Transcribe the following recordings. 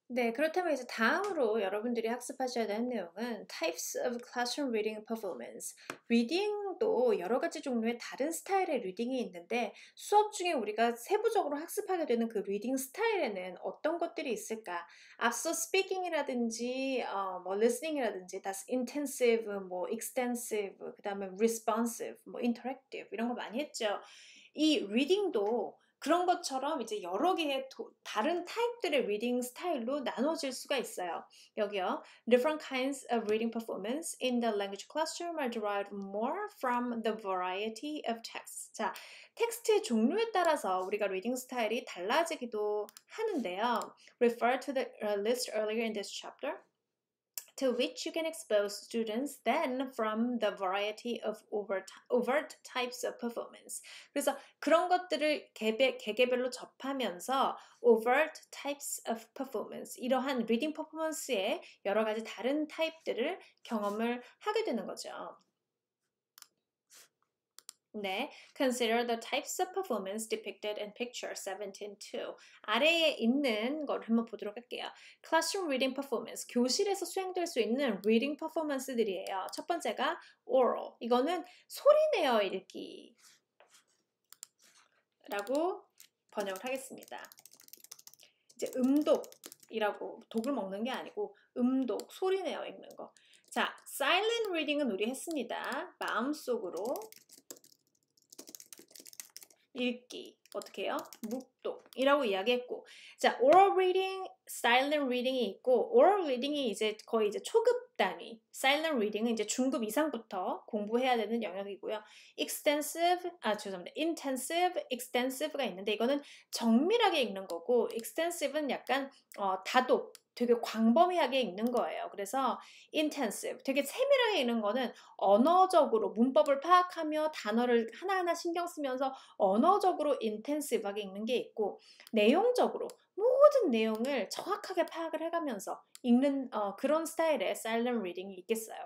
네, 그렇다면 이제 다음으로 여러분들이 학습하셔야 되는 내용은 Types of Classroom Reading Performance. 리딩도 여러 가지 종류의 다른 스타일의 리딩이 있는데 수업 중에 우리가 세부적으로 학습하게 되는 그 리딩 스타일에는 어떤 것들이 있을까? 앞서 speaking이라든지 뭐 listening이라든지 that's intensive, 뭐 extensive, 그다음에 responsive, 뭐 interactive 이런 거 많이 했죠. 이 리딩도 그런 것처럼 이제 여러 개의 다른 타입들의 리딩 스타일로 나눠질 수가 있어요. 여기요. Different kinds of reading performance in the language classroom are derived more from the variety of texts. 자, 텍스트의 종류에 따라서 우리가 리딩 스타일이 달라지기도 하는데요. Refer to the list earlier in this chapter. To which you can expose students then from the variety of overt types of performance. 그래서 그런 것들을 개개별로 접하면서 overt types of performance, 이러한 리딩 퍼포먼스의 여러 가지 다른 타입들을 경험을 하게 되는 거죠. 네, consider the types of performance depicted in picture 17.2. 아래에 있는 걸 한번 보도록 할게요. Classroom reading performance, 교실에서 수행될 수 있는 reading performance들이에요. 첫 번째가 oral, 이거는 소리내어 읽기 라고 번역을 하겠습니다. 이제 음독이라고 독을 먹는 게 아니고 음독, 소리내어 읽는 거. 자, silent reading은 우리 했습니다. 마음속으로 읽기, 어떻게 해요? 묵독이라고 이야기했고, 자, oral reading, silent reading이 있고, oral reading이 이제 거의 이제 초급 단위, silent reading은 이제 중급 이상부터 공부해야 되는 영역이고요. 죄송합니다. intensive, extensive가 있는데 이거는 정밀하게 읽는 거고, extensive는 약간 다독, 되게 광범위하게 읽는 거예요. 그래서 intensive, 되게 세밀하게 읽는 거는 언어적으로 문법을 파악하며 단어를 하나하나 신경 쓰면서 언어적으로 인텐시브하게 읽는 게 있고, 내용적으로 모든 내용을 정확하게 파악을 해가면서 읽는 그런 스타일의 silent reading이 있겠어요.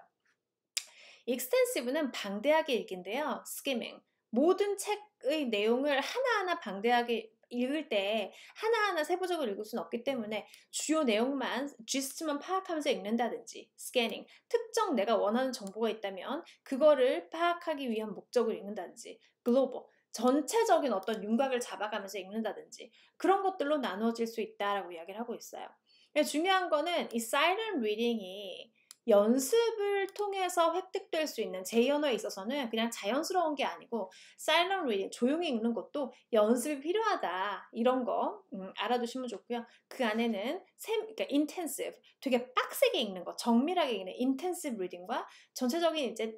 extensive는 방대하게 읽기인데요. skimming, 모든 책의 내용을 하나하나 방대하게 읽을 때 하나하나 세부적으로 읽을 수는 없기 때문에 주요 내용만, gist만 파악하면서 읽는다든지, scanning, 특정 내가 원하는 정보가 있다면 그거를 파악하기 위한 목적을 읽는다든지, global, 전체적인 어떤 윤곽을 잡아가면서 읽는다든지 그런 것들로 나누어질 수 있다라고 이야기를 하고 있어요. 중요한 거는 이 silent reading이 연습을 통해서 획득될 수 있는, 제 언어에 있어서는 그냥 자연스러운 게 아니고 silent reading, 조용히 읽는 것도 연습이 필요하다, 이런 거 알아두시면 좋고요. 그 안에는 그러니까 intensive, 되게 빡세게 읽는 거, 정밀하게 읽는 intensive reading과 전체적인 이제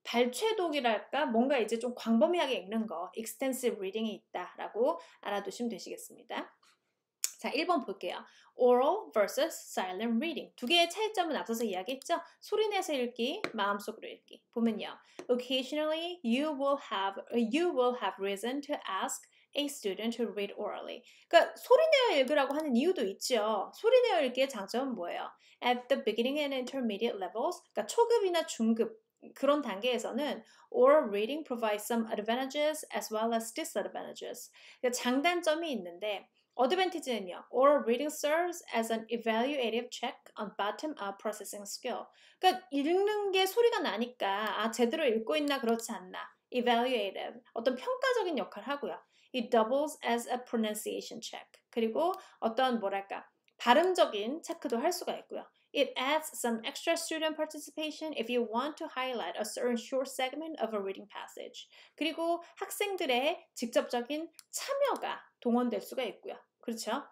발췌독이랄까, 뭔가 이제 좀 광범위하게 읽는 거, extensive reading이 있다라고 알아두시면 되시겠습니다. 자, 1번 볼게요. Oral versus silent reading. 두 개의 차이점은 앞서서 이야기했죠? 소리내서 읽기, 마음속으로 읽기. 보면요. Occasionally, you will have reason to ask a student to read orally. 그러니까 소리내어 읽으라고 하는 이유도 있죠. 소리내어 읽기의 장점은 뭐예요? At the beginning and intermediate levels, 그러니까 초급이나 중급, 그런 단계에서는 oral reading provides some advantages as well as disadvantages. 그러니까 장단점이 있는데, 어드밴티지는요. Oral reading serves as an evaluative check on bottom-up processing skill. 그러니까 읽는 게 소리가 나니까 제대로 읽고 있나 그렇지 않나. Evaluative, 어떤 평가적인 역할을 하고요. It doubles as a pronunciation check. 그리고 어떤 뭐랄까 발음적인 체크도 할 수가 있고요. It adds some extra student participation if you want to highlight a certain short segment of a reading passage. 그리고 학생들의 직접적인 참여가 동원될 수가 있고요. 그렇죠?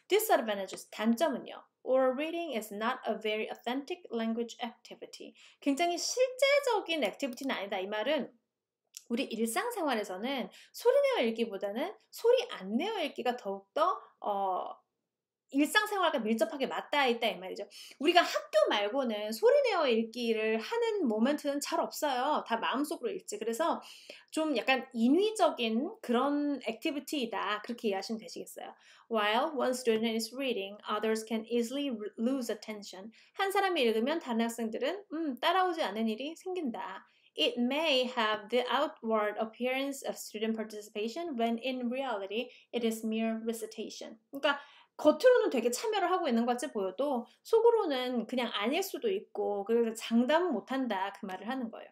Disadvantages, 단점은요. Oral reading is not a very authentic language activity. 굉장히 실제적인 액티비티는 아니다. 이 말은 우리 일상생활에서는 소리내어 읽기보다는 소리 안 내어 읽기가 더욱더 일상생활과 밀접하게 맞닿아 있다 이 말이죠. 우리가 학교 말고는 소리내어 읽기를 하는 모멘트는 잘 없어요. 다 마음속으로 읽지. 그래서 좀 약간 인위적인 그런 액티비티이다, 그렇게 이해하시면 되시겠어요. While one student is reading, others can easily lose attention. 한 사람이 읽으면 다른 학생들은 따라오지 않는 일이 생긴다. It may have the outward appearance of student participation when in reality it is mere recitation. 그러니까 겉으로는 되게 참여를 하고 있는 것 같이 보여도 속으로는 그냥 아닐 수도 있고 그래서 장담은 못한다 그 말을 하는 거예요.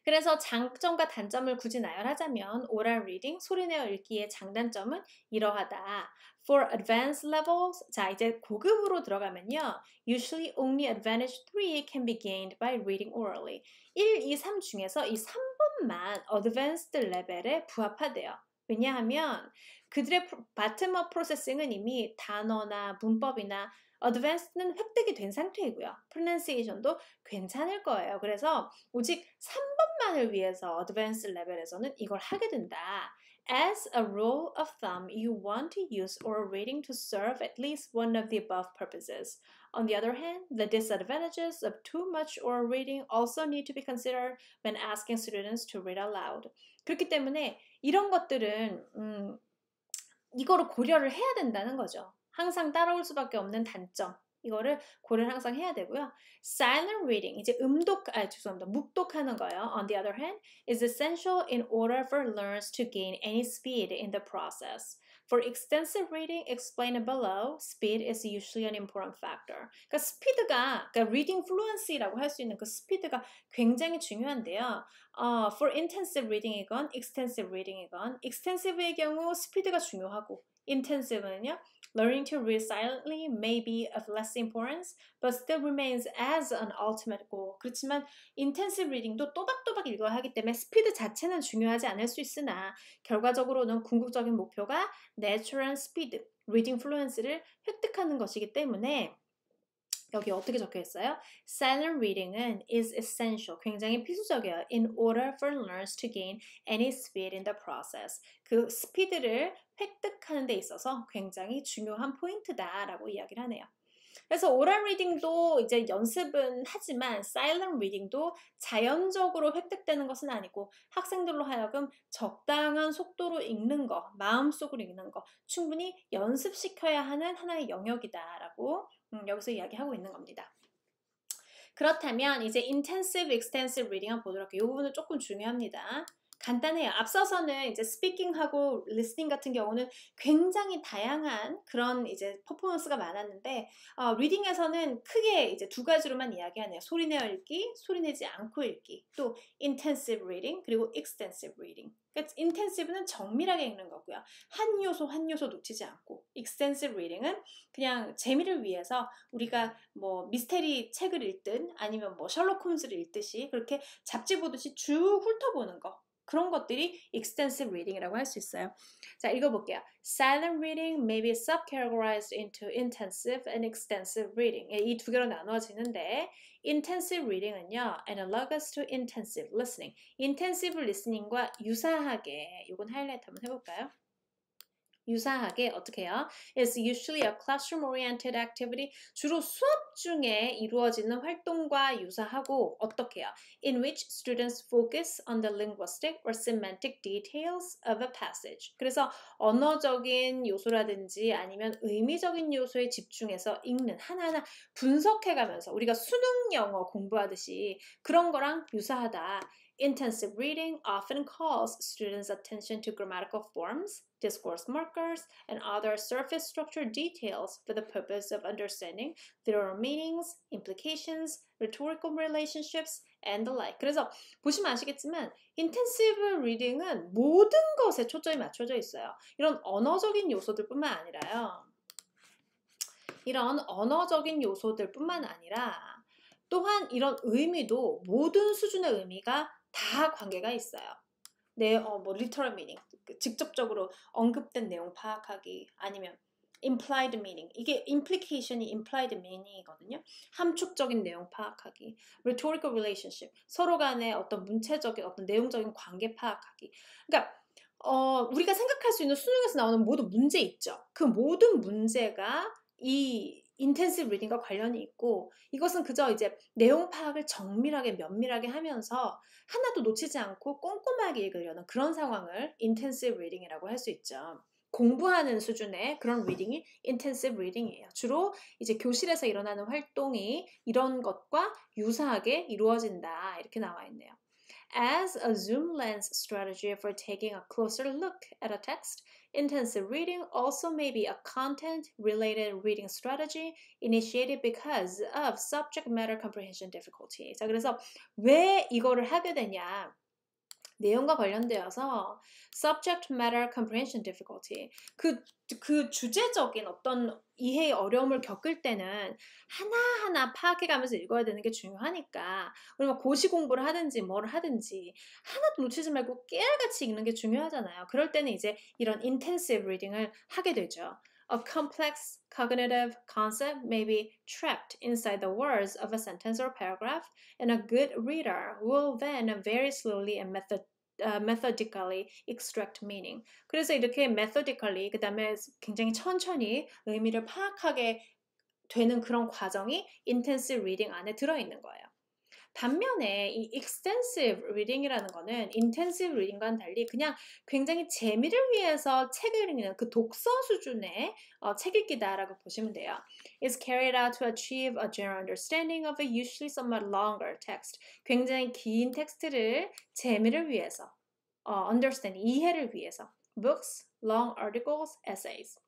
그래서 장점과 단점을 굳이 나열하자면 oral reading, 소리내어 읽기의 장단점은 이러하다. For advanced levels, 자 이제 고급으로 들어가면요. Usually only advantage 3 can be gained by reading orally. 1, 2, 3 중에서 이 3번만 advanced 레벨에 부합하대요. 왜냐하면 그들의 bottom-up 프로세싱은 이미 단어나 문법이나 advanced는 획득이 된 상태이고요. pronunciation도 괜찮을 거예요. 그래서 오직 3번만을 위해서 advanced 레벨에서는 이걸 하게 된다. As a rule of thumb, you want to use oral reading to serve at least one of the above purposes. On the other hand, the disadvantages of too much oral reading also need to be considered when asking students to read aloud. 그렇기 때문에 이런 것들은 이거를 고려를 해야 된다는 거죠. 항상 따라올 수밖에 없는 단점. 이거를 고려를 항상 해야 되고요. Silent reading, 이제 묵독하는 거예요. On the other hand, is essential in order for learners to gain any speed in the process. For extensive reading explained below, speed is usually an important factor. 그러니까 스피드가, 그러니까 reading fluency라고 할 수 있는 그 스피드가 굉장히 중요한데요. For intensive reading이건 extensive reading이건 extensive의 경우 스피드가 중요하고 intensive는요. Learning to read silently may be of less importance, but still remains as an ultimate goal. 그렇지만 intensive reading도 또박또박 읽어야 하기 때문에 스피드 자체는 중요하지 않을 수 있으나 결과적으로는 궁극적인 목표가 natural speed, reading fluency를 획득하는 것이기 때문에 여기 어떻게 적혀 있어요? Silent reading은 is essential, 굉장히 필수적이에요. In order for learners to gain any speed in the process. 그 스피드를 획득하는 데 있어서 굉장히 중요한 포인트다라고 이야기를 하네요. 그래서 오럴 리딩도 이제 연습은 하지만 사일런트 리딩도 자연적으로 획득되는 것은 아니고 학생들로 하여금 적당한 속도로 읽는 거, 마음속으로 읽는 거 충분히 연습시켜야 하는 하나의 영역이다라고 여기서 이야기하고 있는 겁니다. 그렇다면 이제 intensive, extensive reading 한번 보도록 할게요. 이 부분은 조금 중요합니다. 간단해요. 앞서서는 이제 스피킹하고 리스닝 같은 경우는 굉장히 다양한 그런 이제 퍼포먼스가 많았는데 리딩에서는 크게 이제 두 가지로만 이야기하네요. 소리내어 읽기, 소리내지 않고 읽기, 또 intensive reading 그리고 extensive reading. 그러니까 intensive는 정밀하게 읽는 거고요. 한 요소 한 요소 놓치지 않고 extensive reading은 그냥 재미를 위해서 우리가 뭐 미스테리 책을 읽든 아니면 뭐 셜록 홈즈를 읽듯이 그렇게 잡지 보듯이 쭉 훑어보는 거. 그런 것들이 extensive reading이라고 할 수 있어요. 자, 읽어볼게요. Silent reading may be subcategorized into intensive and extensive reading. 이 두 개로 나누어지는데 intensive reading은요, analogous to intensive listening. intensive listening과 유사하게, 이건 하이라이트 한번 해볼까요? 유사하게 어떻게 해요? It's usually a classroom-oriented activity. 주로 수업 중에 이루어지는 활동과 유사하고 어떻게 해요? In which students focus on the linguistic or semantic details of a passage. 그래서 언어적인 요소라든지 아니면 의미적인 요소에 집중해서 읽는 하나하나 분석해가면서 우리가 수능 영어 공부하듯이 그런 거랑 유사하다. Intensive reading often calls students' attention to grammatical forms, discourse markers, and other surface structure details for the purpose of understanding literal meanings, implications, rhetorical relationships, and the like. 그래서 보시면 아시겠지만 intensive reading은 모든 것에 초점이 맞춰져 있어요. 이런 언어적인 요소들뿐만 아니라요. 이런 언어적인 요소들뿐만 아니라 또한 이런 의미도 모든 수준의 의미가 다 관계가 있어요. 네, 뭐 literal meaning, 직접적으로 언급된 내용 파악하기 아니면 implied meaning, 이게 implication이 implied meaning이거든요. 함축적인 내용 파악하기, rhetorical relationship, 서로 간의 어떤 문체적인 어떤 내용적인 관계 파악하기. 그러니까 우리가 생각할 수 있는 수능에서 나오는 모든 문제 있죠. 그 모든 문제가 이 intensive reading과 관련이 있고 이것은 그저 이제 내용 파악을 정밀하게 면밀하게 하면서 하나도 놓치지 않고 꼼꼼하게 읽으려는 그런 상황을 intensive reading이라고 할 수 있죠. 공부하는 수준의 그런 reading이 intensive reading이에요. 주로 이제 교실에서 일어나는 활동이 이런 것과 유사하게 이루어진다. 이렇게 나와 있네요. As a zoom lens strategy for taking a closer look at a text, Intensive reading also may be a content-related reading strategy initiated because of subject matter comprehension difficulty. 자, 그래서 왜 이거를 하게 되냐? 내용과 관련되어서 subject matter comprehension difficulty 그 주제적인 어떤 이해의 어려움을 겪을 때는 하나하나 파악해가면서 읽어야 되는 게 중요하니까 우리가 고시 공부를 하든지 뭐를 하든지 하나도 놓치지 말고 깨알같이 읽는 게 중요하잖아요. 그럴 때는 이제 이런 intensive reading을 하게 되죠. A complex cognitive concept may be trapped inside the words of a sentence or paragraph, and a good reader will then very slowly and methodically extract meaning. 그래서 이렇게 methodically, 그 다음에 굉장히 천천히 의미를 파악하게 되는 그런 과정이 intensive reading 안에 들어있는 거예요. 반면에 이 extensive reading이라는 거는 intensive reading과는 달리 그냥 굉장히 재미를 위해서 책을 읽는 그 독서 수준의 책 읽기다라고 보시면 돼요. It's carried out to achieve a general understanding of a usually somewhat longer text. 굉장히 긴 텍스트를 재미를 위해서 understand, 이해를 위해서. Books, long articles, essays.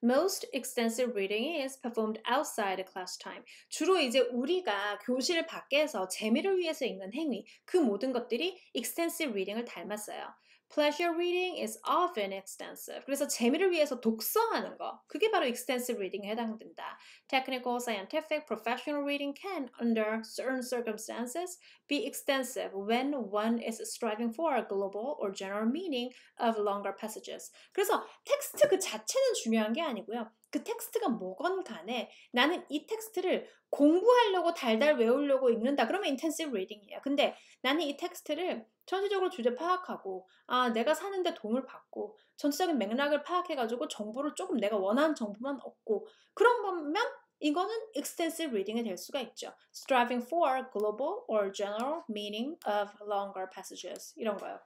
Most extensive reading is performed outside class time. 주로 이제 우리가 교실 밖에서 재미를 위해서 읽는 행위, 그 모든 것들이 extensive reading을 닮았어요. Pleasure reading is often extensive. 그래서 재미를 위해서 독서하는 거, 그게 바로 extensive reading에 해당된다. Technical, scientific, professional reading can, under certain circumstances, be extensive when one is striving for a global or general meaning of longer passages. 그래서 텍스트 그 자체는 중요한 게 아니고요. 그 텍스트가 뭐건 간에 나는 이 텍스트를 공부하려고 달달 외우려고 읽는다. 그러면 intensive reading이에요. 근데 나는 이 텍스트를 전체적으로 주제 파악하고 내가 사는데 도움을 받고 전체적인 맥락을 파악해가지고 정보를 조금 내가 원하는 정보만 얻고 그런 거면 이거는 extensive reading이 될 수가 있죠. Striving for global or general meaning of longer passages 이런 거요.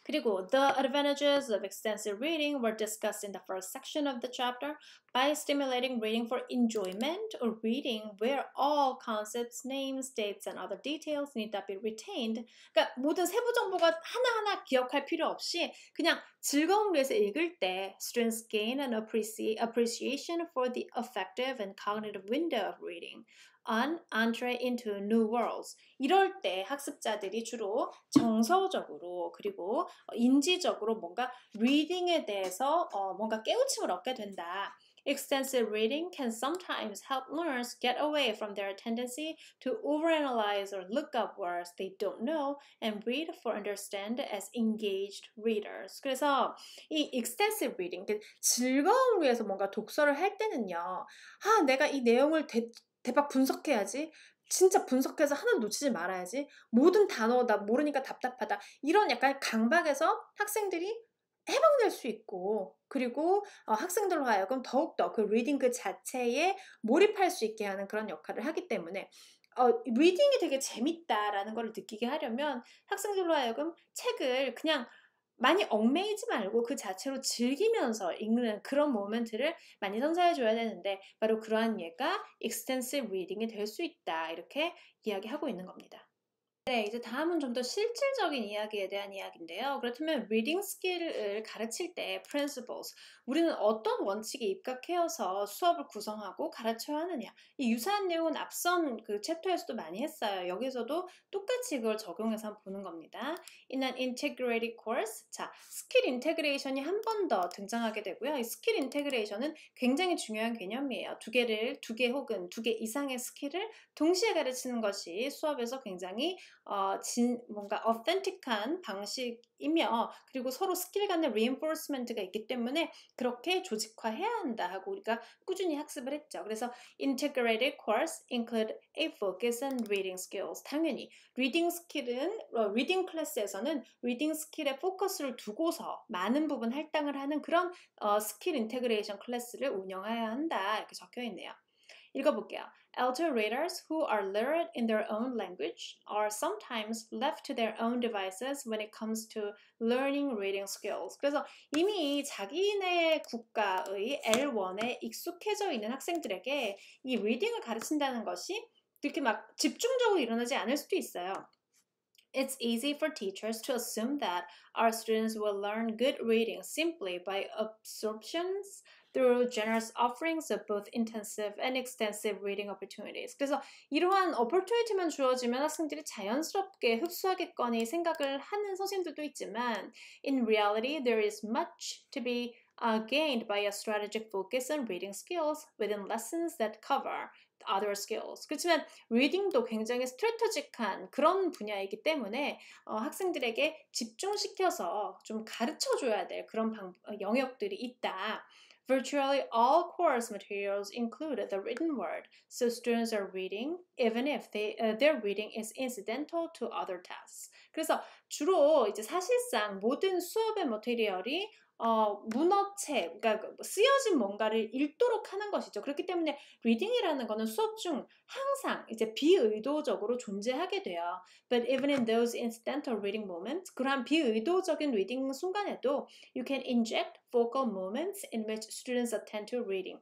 그리고 the advantages of extensive reading were discussed in the first section of the chapter by stimulating reading for enjoyment or reading where all concepts, names, dates, and other details need not be retained. 그러니까 모든 세부 정보가 하나하나 기억할 필요 없이 그냥 즐거움을 위해서 읽을 때 students gain an appreciation for the affective and cognitive window of reading. On entree into new worlds. 이럴 때 학습자들이 주로 정서적으로 그리고 인지적으로 뭔가 리딩에 대해서 뭔가 깨우침을 얻게 된다. Extensive reading can sometimes help learners get away from their tendency to overanalyze or look up words they don't know and read for understand as engaged readers. 그래서 이 extensive reading, 즐거움을 위해서 뭔가 독서를 할 때는요. 내가 이 내용을 대박 분석해야지. 진짜 분석해서 하나도 놓치지 말아야지. 모든 단어 나 모르니까 답답하다. 이런 약간 강박에서 학생들이 해방될 수 있고 그리고 학생들로 하여금 더욱더 그 리딩 그 자체에 몰입할 수 있게 하는 그런 역할을 하기 때문에 리딩이 되게 재밌다라는 걸 느끼게 하려면 학생들로 하여금 책을 그냥 많이 얽매이지 말고 그 자체로 즐기면서 읽는 그런 모멘트를 많이 선사해줘야 되는데 바로 그러한 예가 extensive reading이 될 수 있다 이렇게 이야기하고 있는 겁니다. 네, 이제 다음은 좀 더 실질적인 이야기에 대한 이야기인데요. 그렇다면 reading skill을 가르칠 때 principles, 우리는 어떤 원칙에 입각해서 수업을 구성하고 가르쳐야 하느냐. 이 유사한 내용은 앞선 그 챕터에서도 많이 했어요. 여기서도 똑같이 그걸 적용해서 한번 보는 겁니다. In an integrated course, 자, 스킬 인테그레이션이 한 번 더 등장하게 되고요. 이 스킬 인테그레이션은 굉장히 중요한 개념이에요. 두 개 혹은 두 개 이상의 스킬을 동시에 가르치는 것이 수업에서 굉장히 뭔가 authentic한 방식이며 그리고 서로 스킬 간의 reinforcement가 있기 때문에 그렇게 조직화해야 한다 하고 우리가 꾸준히 학습을 했죠. 그래서 integrated course include a focus on reading skills. 당연히 리딩 스킬은 리딩 클래스에서는 리딩 스킬에 포커스를 두고서 많은 부분 할당을 하는 그런 스킬 인테그레이션 클래스를 운영해야 한다 이렇게 적혀 있네요. 읽어볼게요. Elder readers who are literate in their own language are sometimes left to their own devices when it comes to learning reading skills. 그래서 이미 자기네 국가의 L1에 익숙해져 있는 학생들에게 이 리딩을 가르친다는 것이 그렇게 막 집중적으로 일어나지 않을 수도 있어요. It's easy for teachers to assume that our students will learn good reading simply by absorptions through generous offerings of both intensive and extensive reading opportunities. 그래서 이러한 opportunity만 주어지면 학생들이 자연스럽게 흡수하겠거니 생각을 하는 선생님들도 있지만 in reality there is much to be gained by a strategic focus on reading skills within lessons that cover other skills. 그렇지만 리딩도 굉장히 스트래터직한 그런 분야이기 때문에 학생들에게 집중시켜서 좀 가르쳐줘야 될 그런 영역들이 있다. Virtually all course materials include the written word, so students are reading even if their reading is incidental to other tasks. 그래서 주로 이제 사실상 모든 수업의 머티리얼이 문어체, 그러니까 쓰여진 뭔가를 읽도록 하는 것이죠. 그렇기 때문에 리딩이라는 거는 수업 중 항상 이제 비의도적으로 존재하게 돼요. But even in those incidental reading moments, 그러한 비의도적인 리딩 순간에도 you can inject focal moments in which students attend to reading.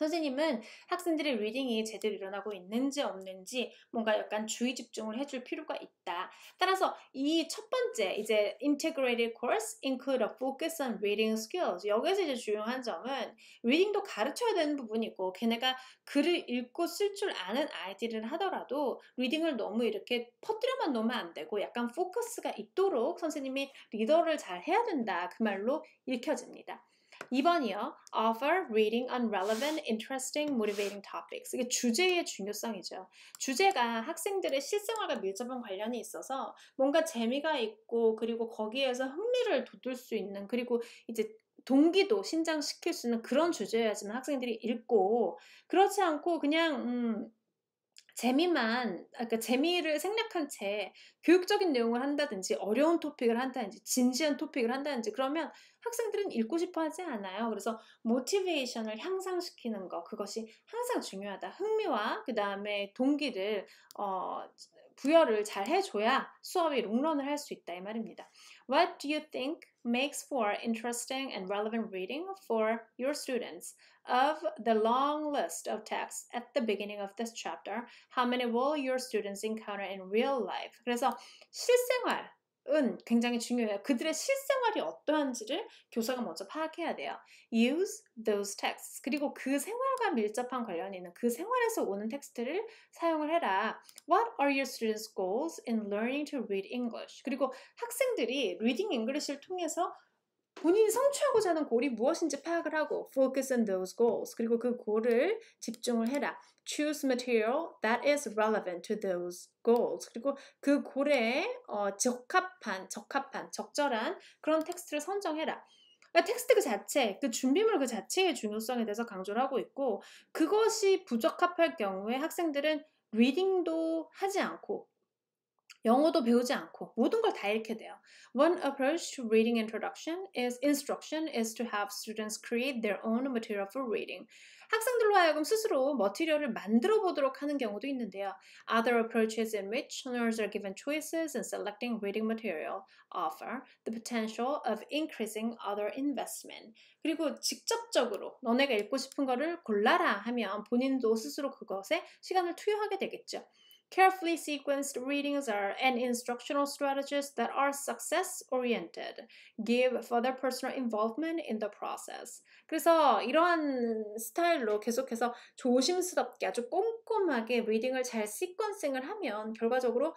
선생님은 학생들의 리딩이 제대로 일어나고 있는지 없는지 뭔가 약간 주의 집중을 해줄 필요가 있다. 따라서 이 첫 번째 이제 integrated course include a focus on reading skills. 여기서 이제 중요한 점은 리딩도 가르쳐야 되는 부분이고 걔네가 글을 읽고 쓸 줄 아는 아이들을 하더라도 리딩을 너무 이렇게 퍼뜨려만 놓으면 안 되고 약간 포커스가 있도록 선생님이 리더를 잘 해야 된다. 그 말로 읽혀집니다. 2번이요. Offer reading on relevant, interesting, motivating topics. 이게 주제의 중요성이죠. 주제가 학생들의 실생활과 밀접한 관련이 있어서 뭔가 재미가 있고 그리고 거기에서 흥미를 돋울 수 있는 그리고 이제 동기도 신장시킬 수 있는 그런 주제여야지만 학생들이 읽고 그렇지 않고 그냥 그러니까 재미를 생략한 채 교육적인 내용을 한다든지 어려운 토픽을 한다든지 진지한 토픽을 한다든지 그러면 학생들은 읽고 싶어 하지 않아요. 그래서 모티베이션을 향상시키는 거 그것이 항상 중요하다. 흥미와 그 다음에 동기를 부여를 잘 해줘야 수업이 롱런을 할 수 있다 이 말입니다. What do you think makes for interesting and relevant reading for your students? Of the long list of texts at the beginning of this chapter, how many will your students encounter in real life? 그래서 실생활은 굉장히 중요해요. 그들의 실생활이 어떠한지를 교사가 먼저 파악해야 돼요. Use those texts. 그리고 그 생활과 밀접한 관련이 있는 그 생활에서 오는 텍스트를 사용을 해라. What are your students' goals in learning to read English? 그리고 학생들이 reading English를 통해서 본인이 성취하고자 하는 골이 무엇인지 파악을 하고 focus on those goals. 그리고 그 골을 집중을 해라. Choose material that is relevant to those goals. 그리고 그 골에 적절한 그런 텍스트를 선정해라. 그러니까 텍스트 그 자체, 그 준비물 그 자체의 중요성에 대해서 강조를 하고 있고 그것이 부적합할 경우에 학생들은 리딩도 하지 않고 영어도 배우지 않고 모든 걸 다 읽게 돼요. One approach to reading instruction is to have students create their own material for reading. 학생들로 하여금 스스로 머티리얼을 만들어 보도록 하는 경우도 있는데요. Other approaches in which learners are given choices in selecting reading material offer the potential of increasing other investment. 그리고 직접적으로 너네가 읽고 싶은 거를 골라라 하면 본인도 스스로 그것에 시간을 투여하게 되겠죠. Carefully sequenced readings and instructional strategies that are success-oriented give further personal involvement in the process. 그래서 이러한 스타일로 계속해서 조심스럽게 아주 꼼꼼하게 리딩을 잘 시퀀싱을 하면 결과적으로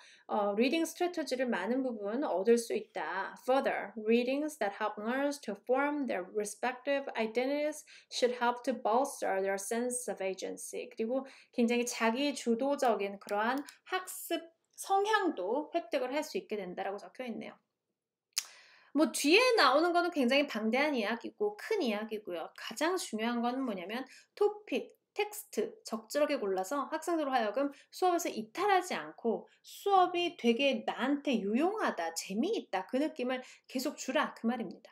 리딩 스트래터지를 많은 부분 얻을 수 있다. Further, readings that help learners to form their respective identities should help to bolster their sense of agency. 그리고 굉장히 자기 주도적인 그러한 학습 성향도 획득을 할 수 있게 된다라고 적혀 있네요. 뭐 뒤에 나오는 거는 굉장히 방대한 이야기고 큰 이야기고요. 가장 중요한 건 뭐냐면 토픽, 텍스트 적절하게 골라서 학생들로 하여금 수업에서 이탈하지 않고 수업이 되게 나한테 유용하다, 재미있다 그 느낌을 계속 주라 그 말입니다.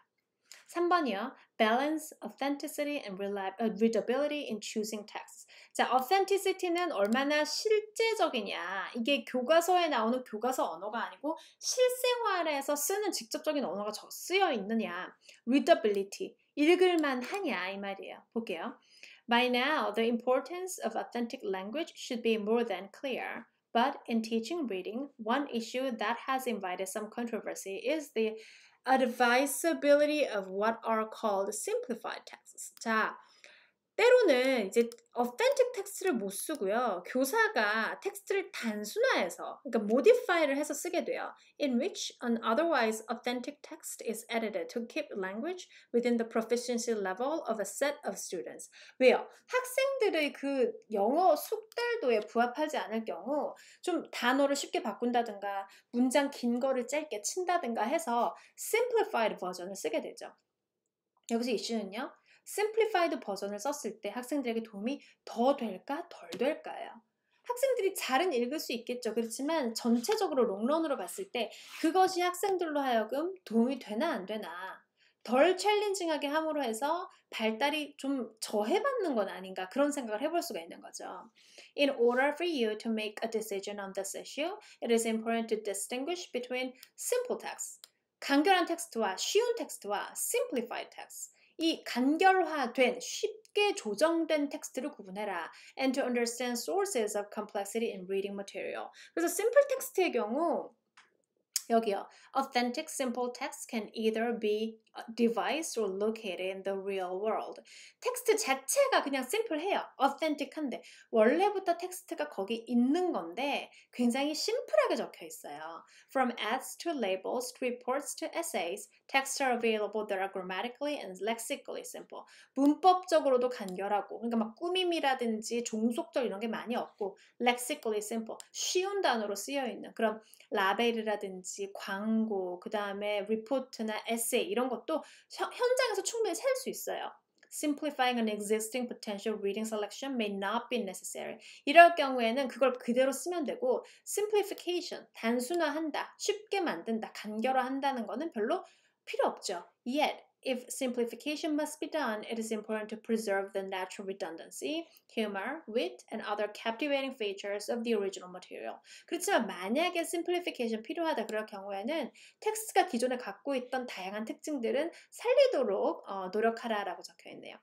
3번이요. Balance authenticity and readability in choosing texts. 자, authenticity는 얼마나 실제적이냐. 이게 교과서에 나오는 교과서 언어가 아니고 실생활에서 쓰는 직접적인 언어가 쓰여 있느냐. Readability, 읽을만 하냐 이 말이에요. 볼게요. By now, the importance of authentic language should be more than clear. But in teaching reading, one issue that has invited some controversy is the advisability of what are called simplified texts. 자, 때로는 이제 authentic 텍스트를 못 쓰고요. 교사가 텍스트를 단순화해서, 그러니까 modify를 해서 쓰게 돼요. In which an otherwise authentic text is edited to keep language within the proficiency level of a set of students. 왜요? 학생들의 그 영어 숙달도에 부합하지 않을 경우 좀 단어를 쉽게 바꾼다든가 문장 긴 거를 짧게 친다든가 해서 simplified 버전을 쓰게 되죠. 여기서 이슈는요. simplified 버전을 썼을 때 학생들에게 도움이 더 될까 덜 될까요? 학생들이 잘은 읽을 수 있겠죠. 그렇지만 전체적으로 롱런으로 봤을 때 그것이 학생들로 하여금 도움이 되나 안 되나 덜 챌린징하게 함으로 해서 발달이 좀 저해받는 건 아닌가 그런 생각을 해볼 수가 있는 거죠. In order for you to make a decision on this issue, it is important to distinguish between simple text, 간결한 텍스트와 쉬운 텍스트와 simplified text. 이 간결화된 쉽게 조정된 텍스트를 구분해라. And to understand sources of complexity in reading material. 그래서 simple 텍스트의 경우 여기요. Authentic simple text can either be devised or located in the real world. 텍스트 자체가 그냥 simple해요. authentic한데 원래부터 텍스트가 거기 있는 건데 굉장히 심플하게 적혀 있어요. From ads to labels to reports to essays, texts are available that are grammatically and lexically simple. 문법적으로도 간결하고 그러니까 막 꾸밈이라든지 종속절 이런 게 많이 없고 lexically simple, 쉬운 단어로 쓰여 있는 그런 라벨이라든지 광고, 그 다음에 리포트나 에세이 이런 것도 현장에서 충분히 살 수 있어요. Simplifying an existing potential reading selection may not be necessary. 이럴 경우에는 그걸 그대로 쓰면 되고 simplification, 단순화한다, 쉽게 만든다, 간결화한다는 거는 별로 필요 없죠. Yet, if simplification must be done, it is important to preserve the natural redundancy, humor, wit, and other captivating features of the original material. 그렇지만 만약에 simplification 필요하다 그럴 경우에는 텍스트가 기존에 갖고 있던 다양한 특징들은 살리도록 노력하라라고 적혀 있네요.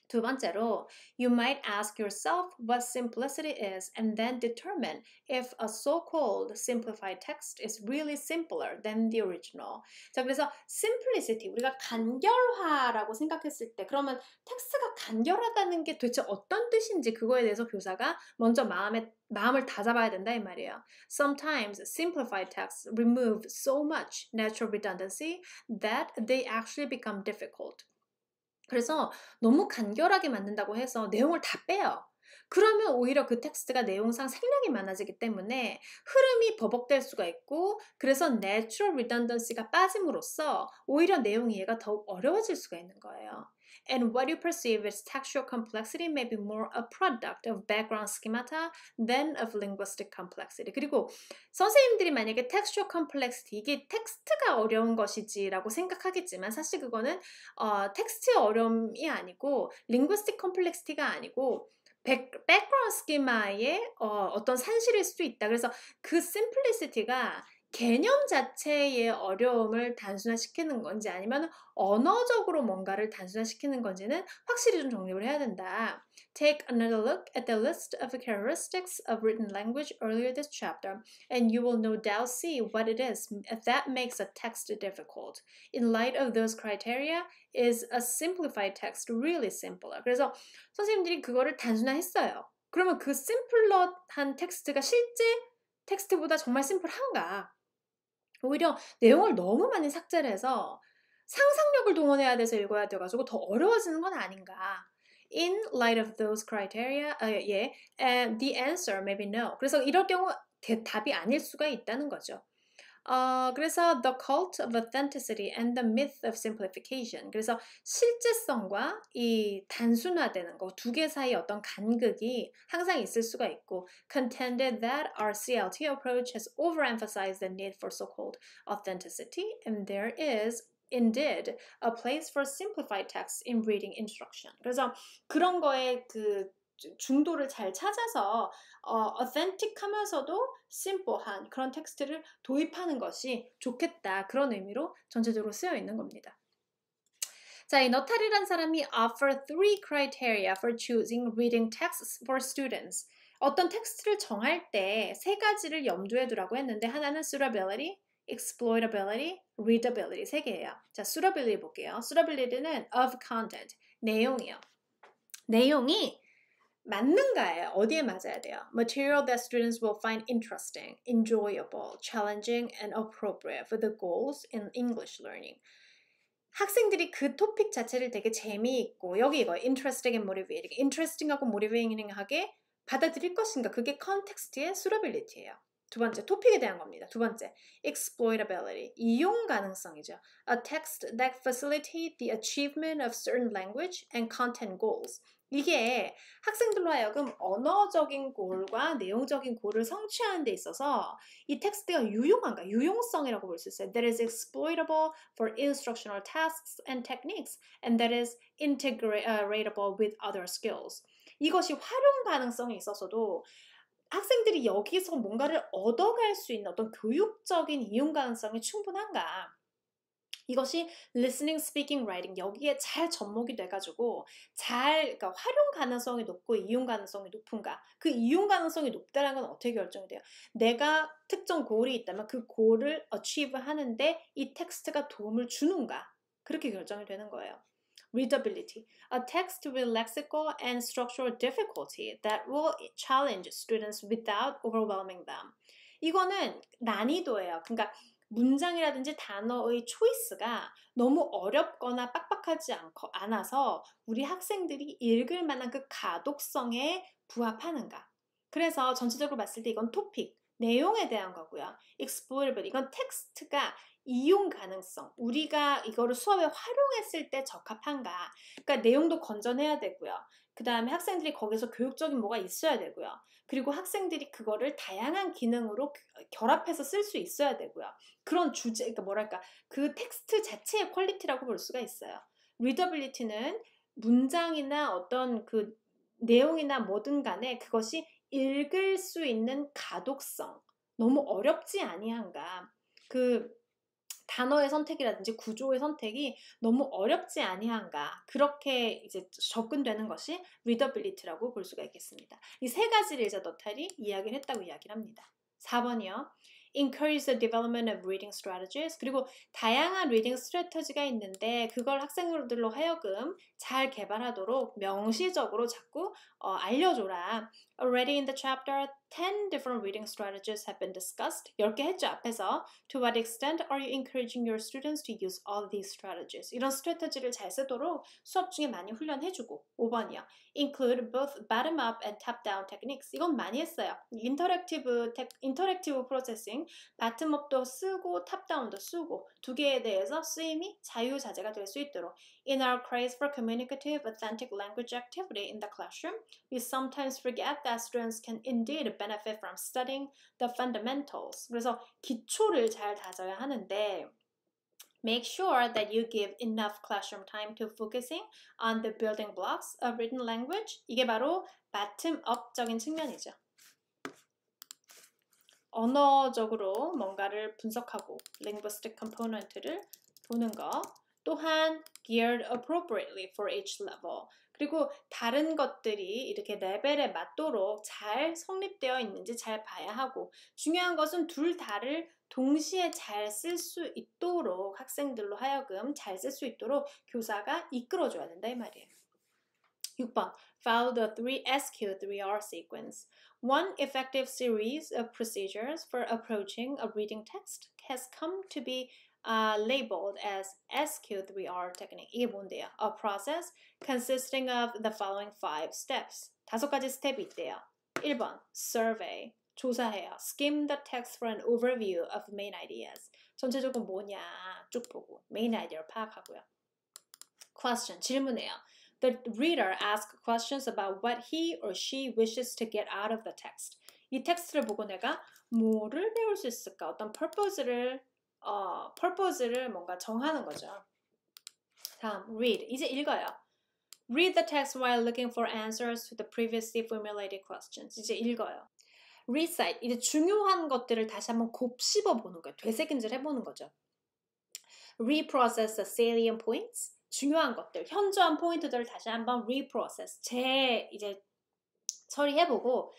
두 번째로, you might ask yourself what simplicity is and then determine if a so-called simplified text is really simpler than the original. 자, 그래서 simplicity, 우리가 간결화라고 생각했을 때 그러면 텍스트가 간결하다는 게 도대체 어떤 뜻인지 그거에 대해서 교사가 먼저 마음을 다잡아야 된다 이 말이에요. Sometimes simplified texts remove so much natural redundancy that they actually become difficult. 그래서 너무 간결하게 만든다고 해서 내용을 다 빼요. 그러면 오히려 그 텍스트가 내용상 생략이 많아지기 때문에 흐름이 버벅될 수가 있고 그래서 natural redundancy가 빠짐으로써 오히려 내용 이해가 더욱 어려워질 수가 있는 거예요. And what you perceive as textual complexity may be more a product of background schemata than of linguistic complexity. 그리고 선생님들이 만약에 textual complexity, 이게 텍스트가 어려운 것이지라고 생각하겠지만 사실 그거는 텍스트의 어려움이 아니고 linguistic complexity가 아니고 background schema의 어떤 산실일 수도 있다. 그래서 그 simplicity가 개념 자체의 어려움을 단순화시키는 건지 아니면 언어적으로 뭔가를 단순화시키는 건지는 확실히 좀 정립을 해야 된다. Take another look at the list of characteristics of written language earlier this chapter, and you will no doubt see what it is that makes a text difficult. In light of those criteria, is a simplified text really simpler? 그래서 선생님들이 그거를 단순화했어요. 그러면 그 심플러한 텍스트가 실제 텍스트보다 정말 심플한가? 오히려 내용을 너무 많이 삭제를 해서 상상력을 동원해야 돼서 읽어야 돼가지고 더 어려워지는 건 아닌가. In light of those criteria, and the answer may be no. 그래서 이럴 경우 답이 아닐 수가 있다는 거죠. 그래서 the cult of authenticity and the myth of simplification. 그래서 실제성과 이 단순화되는 거 두 개 사이 어떤 간극이 항상 있을 수가 있고 contended that our CLT approach has overemphasized the need for so-called authenticity and there is indeed a place for simplified text in reading instruction. 그래서 그런 거에 그 중도를 잘 찾아서 authentic하면서도 simple한 그런 텍스트를 도입하는 것이 좋겠다. 그런 의미로 전체적으로 쓰여 있는 겁니다. 자, 이 너탈이란 사람이 offer 3 criteria for choosing reading texts for students. 어떤 텍스트를 정할 때 세 가지를 염두에 두라고 했는데 하나는 suitability, exploitability, readability 세 개예요. 자, suitability 볼게요. suitability는 of content, 내용이요. 내용이 맞는가예요. 어디에 맞아야 돼요? Material that students will find interesting, enjoyable, challenging, and appropriate for the goals in English learning. 학생들이 그 토픽 자체를 되게 재미있고 여기 이거 interesting and motivating, interesting하고 motivating하게 받아들일 것인가 그게 컨텍스트의 suitability예요. 두 번째, 토픽에 대한 겁니다. 두 번째, exploitability, 이용 가능성이죠. A text that facilitates the achievement of certain language and content goals. 이게 학생들로 하여금 언어적인 골과 내용적인 골을 성취하는 데 있어서 이 텍스트가 유용한가? 유용성이라고 볼 수 있어요. That is exploitable for instructional tasks and techniques and that is integratable with other skills. 이것이 활용 가능성이 있어서도 학생들이 여기서 뭔가를 얻어갈 수 있는 어떤 교육적인 이용 가능성이 충분한가? 이것이 listening, speaking, writing 여기에 잘 접목이 돼가지고 그러니까 활용 가능성이 높고 이용 가능성이 높은가? 그 이용 가능성이 높다는 건 어떻게 결정이 돼요? 내가 특정 골이 있다면 그 골을 achieve 하는데 이 텍스트가 도움을 주는가? 그렇게 결정이 되는 거예요. Readability, a text with lexical and structural difficulty that will challenge students without overwhelming them. 이거는 난이도예요. 그러니까 문장이라든지 단어의 초이스가 너무 어렵거나 빡빡하지 않아서 우리 학생들이 읽을 만한 그 가독성에 부합하는가. 그래서 전체적으로 봤을 때 이건 토픽, 내용에 대한 거고요. exploitable, 이건 텍스트가 이용 가능성, 우리가 이거를 수업에 활용했을 때 적합한가. 그러니까 내용도 건전해야 되고요. 그 다음에 학생들이 거기서 교육적인 뭐가 있어야 되고요. 그리고 학생들이 그거를 다양한 기능으로 결합해서 쓸 수 있어야 되고요. 그런 주제, 그러니까 뭐랄까, 그 텍스트 자체의 퀄리티라고 볼 수가 있어요. readability는 문장이나 어떤 그 내용이나 뭐든 간에 그것이 읽을 수 있는 가독성, 너무 어렵지 아니한가. 그 단어의 선택이라든지 구조의 선택이 너무 어렵지 아니한가. 그렇게 이제 접근되는 것이 readability라고 볼 수가 있겠습니다. 이 세 가지를 이제 너탈이 이야기를 했다고 이야기를 합니다. 4번이요. Encourage the development of reading strategies. 그리고 다양한 리딩 스트래터지가 있는데 그걸 학생들로 하여금 잘 개발하도록 명시적으로 자꾸 알려줘라. Already in the chapter, 10 different reading strategies have been discussed. 10개 했죠, 앞에서. To what extent are you encouraging your students to use all these strategies? 이런 스트래터지를 잘 쓰도록 수업 중에 많이 훈련해주고. 5번이요. Include both bottom-up and top-down techniques. 이건 많이 했어요. 인터랙티브 프로세싱, 바텀업도 쓰고 탑다운도 쓰고 두 개에 대해서 쓰임이 자유자재가 될 수 있도록. In our craze for communicative, authentic language activity in the classroom, we sometimes forget that students can indeed benefit from studying the fundamentals. 그래서 기초를 잘 다져야 하는데 Make sure that you give enough classroom time to focusing on the building blocks of written language. 이게 바로 bottom-up적인 측면이죠. 언어적으로 뭔가를 분석하고 linguistic component를 보는 거. 또한 geared appropriately for each level. 그리고 다른 것들이 이렇게 레벨에 맞도록 잘 성립되어 있는지 잘 봐야 하고 중요한 것은 둘 다를 동시에 잘 쓸 수 있도록 학생들로 하여금 잘 쓸 수 있도록 교사가 이끌어줘야 된다 이 말이에요. 6번. Follow the 3SQ, 3R sequence. One effective series of procedures for approaching a reading text has come to be labeled as SQ3R technique. 이게 뭔데요? A process consisting of the following 5 steps. 5가지 스텝이 있대요. 1번, survey. 조사해요. Skim the text for an overview of main ideas. 전체적으로 뭐냐 쭉 보고 main idea를 파악하고요. Question, 질문해요. The reader asks questions about what he or she wishes to get out of the text. 이 텍스트를 보고 내가 뭐를 배울 수 있을까? 어떤 purpose를 뭔가 정하는 거죠. 다음, read. 이제 읽어요. Read the text while looking for answers to the previously formulated questions. 이제 읽어요. Recite. 이제 중요한 것들을 다시 한번 곱씹어 보는 거예요. 되새김질 해보는 거죠. Reprocess the salient points. 중요한 것들, 현저한 포인트들을 다시 한번 reprocess, 이제 처리해보고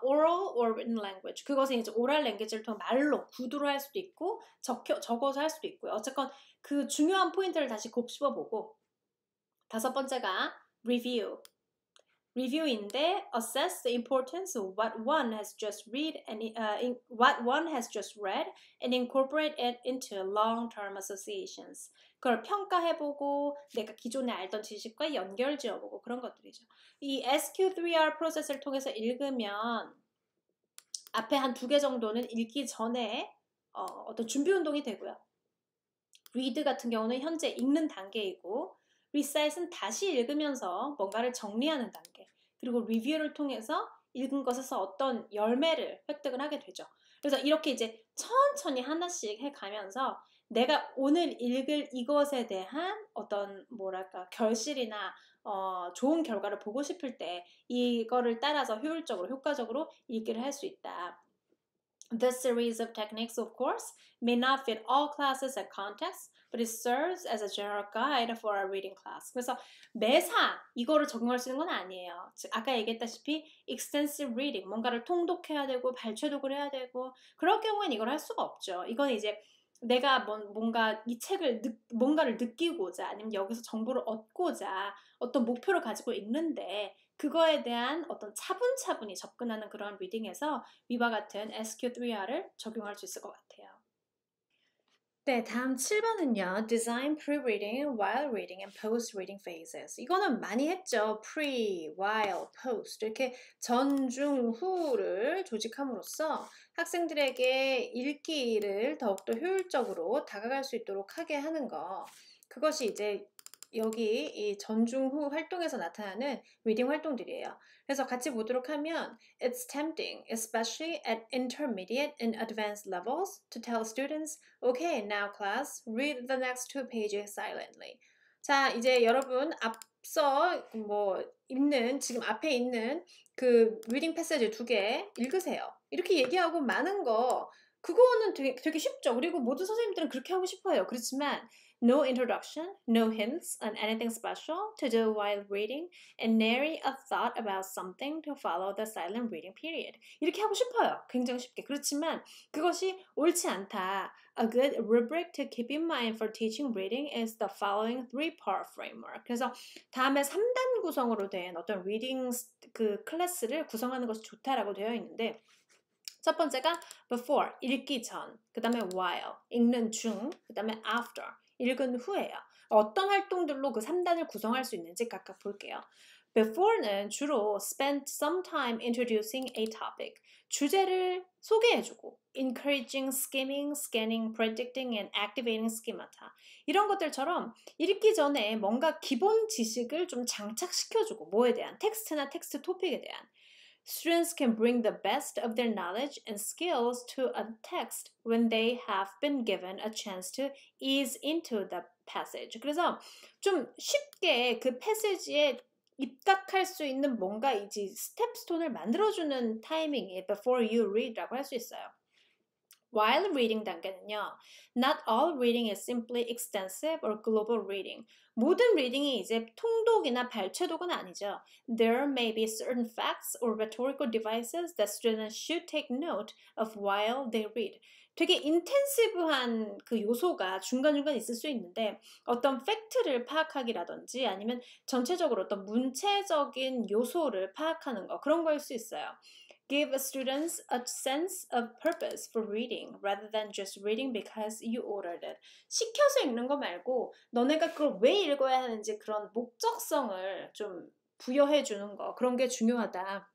oral or written language. 그것은 이제 oral language를 통해 말로 구두로 할 수도 있고 적어서 할 수도 있고요. 어쨌건 그 중요한 포인트를 다시 곱씹어보고 다섯 번째가 review. review인데 assess the importance of what one has just read and what one has just read and incorporate it into long-term associations. 그걸 평가해보고 내가 기존에 알던 지식과 연결지어보고 그런 것들이죠. 이 SQ3R 프로세스를 통해서 읽으면 앞에 한 2개 정도는 읽기 전에 어떤 준비 운동이 되고요. read 같은 경우는 현재 읽는 단계이고 recite은 다시 읽으면서 뭔가를 정리하는 단계. 그리고 리뷰를 통해서 읽은 것에서 어떤 열매를 획득을 하게 되죠. 그래서 이렇게 이제 천천히 하나씩 해가면서 내가 오늘 읽을 이것에 대한 어떤 뭐랄까 결실이나 좋은 결과를 보고 싶을 때 이거를 따라서 효과적으로 읽기를 할 수 있다. This series of techniques, of course, may not fit all classes and contexts, but it serves as a general guide for our reading class. 그래서 매사 이거를 적용할 수 있는 건 아니에요. 즉 아까 얘기했다시피 extensive reading, 뭔가를 통독해야 되고 발췌독을 해야 되고 그럴 경우엔 이걸 할 수가 없죠. 이건 이제 내가 뭔가 이 책을 뭔가를 느끼고자 아니면 여기서 정보를 얻고자 어떤 목표를 가지고 읽는데 그거에 대한 어떤 차분차분히 접근하는 그런 리딩에서 위와 같은 SQ3R을 적용할 수 있을 것 같아요. 네, 다음 7번은요. Design pre-reading, while reading, and post-reading phases. 이거는 많이 했죠. pre, while, post 이렇게 전, 중, 후를 조직함으로써 학생들에게 읽기를 더욱더 효율적으로 다가갈 수 있도록 하게 하는 거. 그것이 이제 여기 이 전중후 활동에서 나타나는 리딩 활동들이에요. 그래서 같이 보도록 하면 It's tempting, especially at intermediate and advanced levels, to tell students, Okay, now class, read the next 2 pages silently. 자, 이제 여러분 앞서 지금 앞에 있는 그 리딩 패시지 2개 읽으세요. 이렇게 얘기하고 많은 거 그거는 되게 쉽죠. 그리고 모든 선생님들은 그렇게 하고 싶어요. 그렇지만 no introduction, no hints on anything special to do while reading, and nary a thought about something to follow the silent reading period. 이렇게 하고 싶어요. 굉장히 쉽게. 그렇지만 그것이 옳지 않다. A good rubric to keep in mind for teaching reading is the following 3-part framework. 그래서 다음에 3단 구성으로 된 어떤 리딩 그 클래스를 구성하는 것이 좋다라고 되어 있는데 첫 번째가 before, 읽기 전, 그 다음에 while, 읽는 중, 그 다음에 after, 읽은 후예요. 어떤 활동들로 그 3단을 구성할 수 있는지 각각 볼게요. Before는 주로 spend some time introducing a topic, 주제를 소개해주고 encouraging skimming, scanning, predicting, and activating schemata 이런 것들처럼 읽기 전에 뭔가 기본 지식을 좀 장착시켜주고 뭐에 대한 텍스트나 텍스트 토픽에 대한 Students can bring the best of their knowledge and skills to a text when they have been given a chance to ease into the passage. 그래서 좀 쉽게 그 패시지에 입각할 수 있는 뭔가이지 스텝스톤을 만들어주는 타이밍이 before you read라고 할 수 있어요. While reading 단계는요. Not all reading is simply extensive or global reading. 모든 리딩이 이제 통독이나 발췌독은 아니죠. There may be certain facts or rhetorical devices that students should take note of while they read. 되게 인텐시브한 그 요소가 중간중간 있을 수 있는데 어떤 팩트를 파악하기라든지 아니면 전체적으로 어떤 문체적인 요소를 파악하는 거 그런 거일 수 있어요. Give students a sense of purpose for reading rather than just reading because you ordered it. 시켜서 읽는 거 말고 너네가 그걸 왜 읽어야 하는지 그런 목적성을 좀 부여해 주는 거 그런 게 중요하다.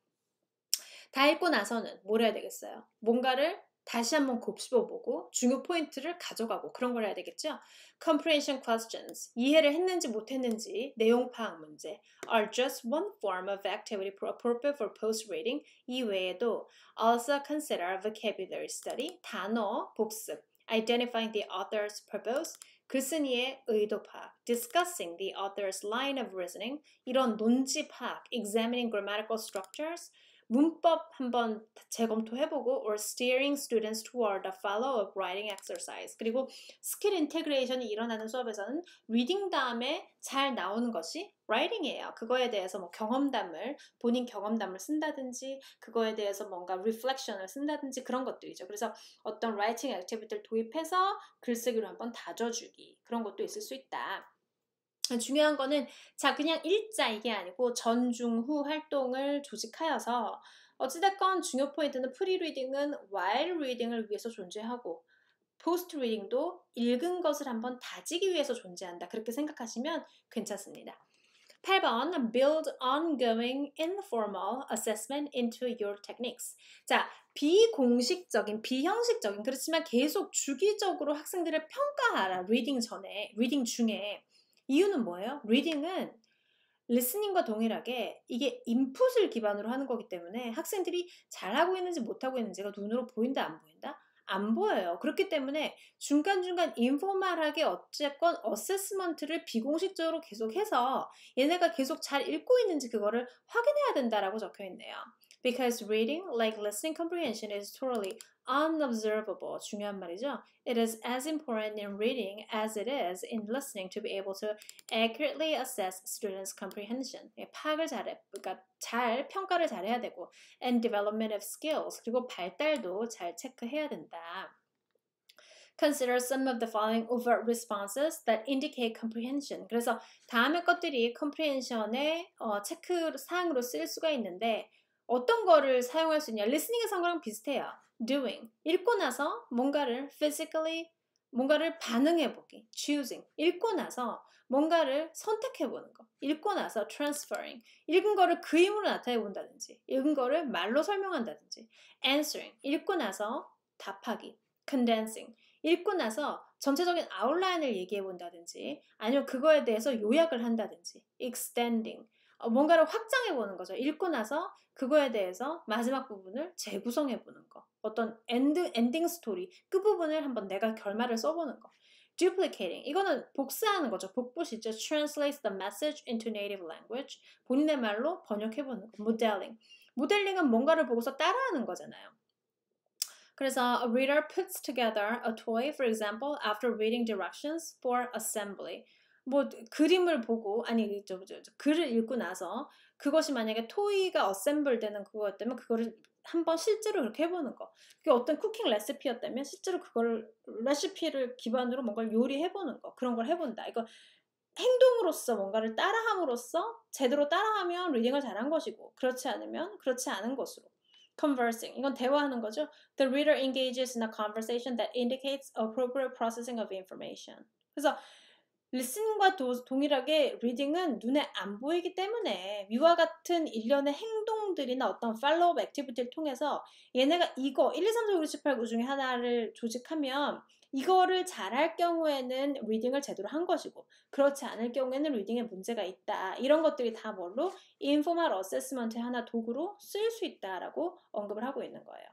다 읽고 나서는 뭘 해야 되겠어요? 뭔가를 다시 한번 곱씹어보고 중요 포인트를 가져가고 그런 걸 해야 되겠죠? Comprehension questions, 이해를 했는지 못했는지 내용 파악 문제 are just one form of activity appropriate for post-reading. 이외에도 also consider vocabulary study, 단어 복습, identifying the author's purpose, 글쓴이의 의도 파악, discussing the author's line of reasoning, 이런 논지 파악, examining grammatical structures, 문법 한번 재검토해보고 or steering students toward a follow-up writing exercise. 그리고 스킬 인테그레이션이 일어나는 수업에서는 리딩 다음에 잘 나오는 것이 writing이에요. 그거에 대해서 뭐 경험담을 본인 경험담을 쓴다든지 그거에 대해서 뭔가 reflection을 쓴다든지 그런 것들이죠. 그래서 어떤 writing 액티비티를 도입해서 글쓰기로 한번 다져주기 그런 것도 있을 수 있다. 중요한 거는 자 그냥 읽자 이게 아니고 전중후 활동을 조직하여서 어찌됐건 중요 포인트는 프리리딩은 while reading을 위해서 존재하고 포스트 리딩도 읽은 것을 한번 다지기 위해서 존재한다. 그렇게 생각하시면 괜찮습니다. 8번 Build ongoing informal assessment into your techniques. 자, 비공식적인, 비형식적인 그렇지만 계속 주기적으로 학생들을 평가하라. 리딩 중에 이유는 뭐예요? 리딩은 리스닝과 동일하게 이게 인풋을 기반으로 하는 거기 때문에 학생들이 잘하고 있는지 못하고 있는지가 눈으로 보인다 안 보인다? 안 보여요. 그렇기 때문에 중간중간 인포멀하게 어쨌건 어세스먼트를 비공식적으로 계속해서 얘네가 계속 잘 읽고 있는지 그거를 확인해야 된다라고 적혀 있네요. Because reading, like listening comprehension, is totally unobservable. 중요한 말이죠. It is as important in reading as it is in listening to be able to accurately assess students' comprehension. 파악을 잘해, 그러니까 잘 평가를 잘해야 되고, and development of skills. 그리고 발달도 잘 체크해야 된다. Consider some of the following overt responses that indicate comprehension. 그래서 다음의 것들이 comprehension의 체크 사항으로 쓰일 수가 있는데 어떤 거를 사용할 수 있냐? listening에서 한 거랑 비슷해요. doing. 읽고 나서 뭔가를 physically 뭔가를 반응해보기. choosing. 읽고 나서 뭔가를 선택해보는 거. 읽고 나서 transferring. 읽은 거를 그림으로 나타내본다든지 읽은 거를 말로 설명한다든지 answering. 읽고 나서 답하기. condensing. 읽고 나서 전체적인 아웃라인을 얘기해 본다든지 아니면 그거에 대해서 요약을 한다든지 extending 뭔가를 확장해 보는 거죠. 읽고 나서 그거에 대해서 마지막 부분을 재구성해 보는 거. 어떤 엔딩 스토리 끝부분을 한번 내가 결말을 써보는 거. duplicating 이거는 복사하는 거죠. 복붙이죠. translates the message into native language 본인의 말로 번역해 보는 거. 모델링은 뭔가를 보고서 따라하는 거잖아요. 그래서 a reader puts together a toy, for example, after reading directions for assembly. 뭐 그림을 보고 아니 글을 읽고 나서 그것이 만약에 토이가 어셈블 되는 그거였다면 그거를 한번 실제로 그렇게 해보는 거. 그게 어떤 쿠킹 레시피였다면 실제로 그거를 레시피를 기반으로 뭔가를 요리해보는 거. 그런 걸 해본다. 이거 행동으로서 뭔가를 따라함으로써 제대로 따라하면 리딩을 잘한 것이고 그렇지 않으면 그렇지 않은 것으로. Conversing. 이건 대화하는 거죠. The reader engages in a conversation that indicates appropriate processing of information. 그래서 listening과 동일하게 reading은 눈에 안 보이기 때문에 위와 같은 일련의 행동들이나 어떤 follow-up activity를 통해서 얘네가 이거 1, 2, 3, 4, 5, 6, 7, 8, 9 중에 하나를 조직하면 이거를 잘할 경우에는 리딩을 제대로 한 것이고 그렇지 않을 경우에는 리딩에 문제가 있다. 이런 것들이 다 뭘로? informal assessment의 하나 도구로 쓰일 수 있다라고 언급을 하고 있는 거예요.